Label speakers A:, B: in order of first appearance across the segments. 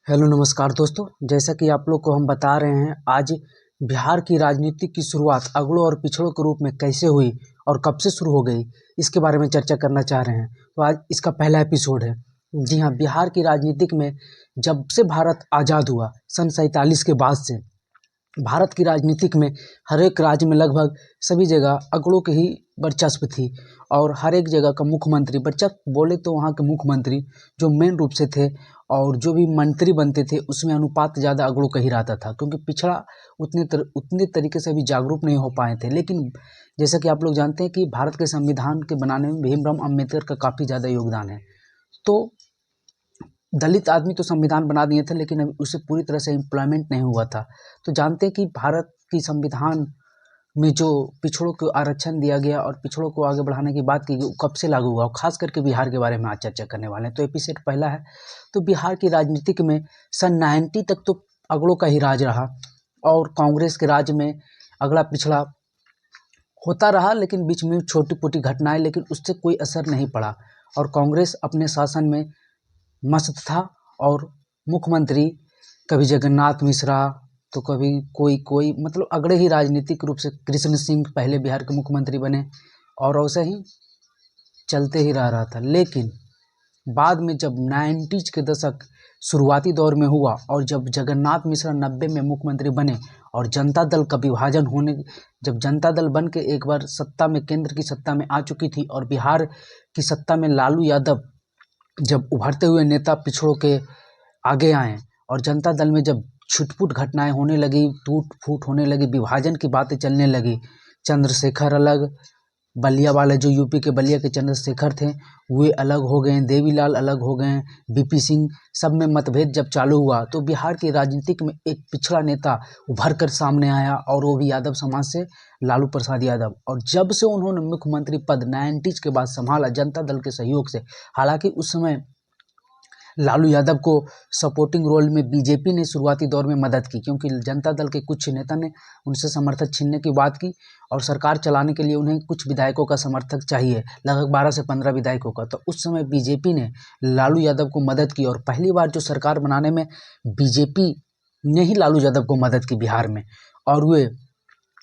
A: Hello नमस्कार दोस्तों, जैसा कि आप लोग को हम बता रहे हैं, आज बिहार की राजनीति की शुरुआत अगड़ों और पिछड़ों के रूप में कैसे हुई और कब से शुरू हो गई, इसके बारे में चर्चा करना चाह रहे हैं। तो आज इसका पहला एपिसोड है। जी हाँ, बिहार की राजनीतिक में जब से भारत आज़ाद हुआ सन 47 के बाद से भारत की राजनीतिक में हर एक राज्य में लगभग सभी जगह अगड़ों की ही वर्चस्व थी और हर एक जगह का मुख्यमंत्री, वर्चस्व बोले तो वहाँ के मुख्यमंत्री जो मेन रूप से थे और जो भी मंत्री बनते थे उसमें अनुपात ज़्यादा अगड़ों का ही रहता था, क्योंकि पिछड़ा उतने तरीके से अभी जागरूक नहीं हो पाए थे। लेकिन जैसा कि आप लोग जानते हैं कि भारत के संविधान के बनाने में भीमराव अम्बेडकर का काफ़ी ज़्यादा योगदान है। तो दलित आदमी तो संविधान बना दिए थे, लेकिन अभी उसे पूरी तरह से इम्प्लीमेंट नहीं हुआ था। तो जानते हैं कि भारत की संविधान में जो पिछड़ों को आरक्षण दिया गया और पिछड़ों को आगे बढ़ाने की बात की गई, वो कब से लागू हुआ, और खास करके बिहार के बारे में आज चर्चा करने वाले हैं। तो एपिसोड पहला है। तो बिहार की राजनीतिक में सन 90 तक तो अगड़ों का ही राज रहा और कांग्रेस के राज में अगड़ा पिछड़ा होता रहा, लेकिन बीच में छोटी मोटी घटनाएं, लेकिन उससे कोई असर नहीं पड़ा और कांग्रेस अपने शासन में मस्त था। और मुख्यमंत्री कभी जगन्नाथ मिश्रा तो कभी कोई मतलब अगड़े ही राजनीतिक रूप से कृष्ण सिंह पहले बिहार के मुख्यमंत्री बने और वैसे ही चलते ही रह रहा था। लेकिन बाद में जब 90s के दशक शुरुआती दौर में हुआ और जब जगन्नाथ मिश्रा 90 में मुख्यमंत्री बने और जनता दल का विभाजन होने, जब जनता दल बन के एक बार सत्ता में, केंद्र की सत्ता में आ चुकी थी और बिहार की सत्ता में लालू यादव जब उभरते हुए नेता पिछड़ों के आगे आए और जनता दल में जब छुटपुट घटनाएं होने लगी, टूट फूट होने लगी, विभाजन की बातें चलने लगी, चंद्रशेखर अलग, बलिया वाले जो यूपी के बलिया के चंद्रशेखर थे वे अलग हो गए, देवीलाल अलग हो गए, बीपी सिंह, सब में मतभेद जब चालू हुआ तो बिहार की राजनीतिक में एक पिछड़ा नेता उभर कर सामने आया और वो भी यादव समाज से, लालू प्रसाद यादव। और जब से उन्होंने मुख्यमंत्री पद 90s के बाद संभाला जनता दल के सहयोग से, हालांकि उस समय लालू यादव को सपोर्टिंग रोल में बीजेपी ने शुरुआती दौर में मदद की, क्योंकि जनता दल के कुछ नेता ने उनसे समर्थक छीनने की बात की और सरकार चलाने के लिए उन्हें कुछ विधायकों का समर्थक चाहिए, लगभग 12 से 15 विधायकों का। तो उस समय बीजेपी ने लालू यादव को मदद की और पहली बार जो सरकार बनाने में बीजेपी ने ही लालू यादव को मदद की बिहार में, और वे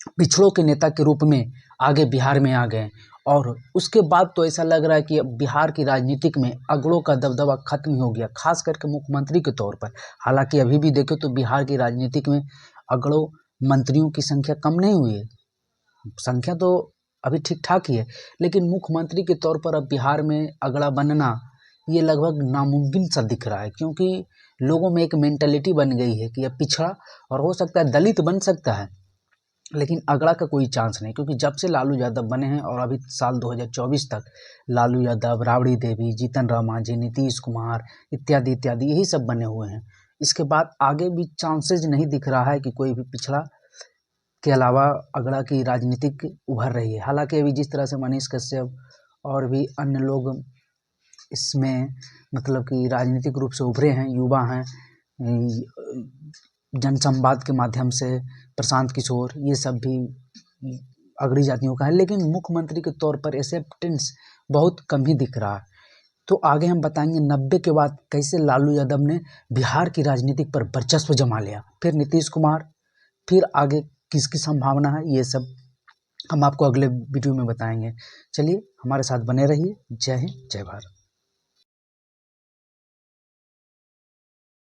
A: पिछड़ों के नेता के रूप में आगे बिहार में आ गए। और उसके बाद तो ऐसा लग रहा है कि अब बिहार की राजनीतिक में अगड़ों का दबदबा खत्म हो गया, खास करके मुख्यमंत्री के तौर पर। हालांकि अभी भी देखें तो बिहार की राजनीतिक में अगड़ों मंत्रियों की संख्या कम नहीं हुई है, संख्या तो अभी ठीक ठाक ही है, लेकिन मुख्यमंत्री के तौर पर अब बिहार में अगड़ा बनना ये लगभग नामुमकिन सा दिख रहा है, क्योंकि लोगों में एक मेंटलिटी बन गई है कि अब पिछड़ा और हो सकता है दलित बन सकता है, लेकिन अगड़ा का कोई चांस नहीं, क्योंकि जब से लालू यादव बने हैं और अभी साल 2024 तक लालू यादव, राबड़ी देवी, जीतन राम मांझी, नीतीश कुमार इत्यादि इत्यादि यही सब बने हुए हैं। इसके बाद आगे भी चांसेज नहीं दिख रहा है कि कोई भी पिछड़ा के अलावा अगड़ा की राजनीतिक उभर रही है। हालांकि अभी जिस तरह से मनीष कश्यप और भी अन्य लोग इसमें मतलब कि राजनीतिक रूप से उभरे हैं, युवा हैं, जनसंवाद के माध्यम से प्रशांत किशोर, ये सब भी अगड़ी जातियों का है, लेकिन मुख्यमंत्री के तौर पर एक्सेप्टेंस बहुत कम ही दिख रहा है। तो आगे हम बताएंगे 90 के बाद कैसे लालू यादव ने बिहार की राजनीति पर वर्चस्व जमा लिया, फिर नीतीश कुमार, फिर आगे किसकी संभावना है, ये सब हम आपको अगले वीडियो में बताएंगे। चलिए हमारे साथ बने रहिए। जय हिंद, जय भारत।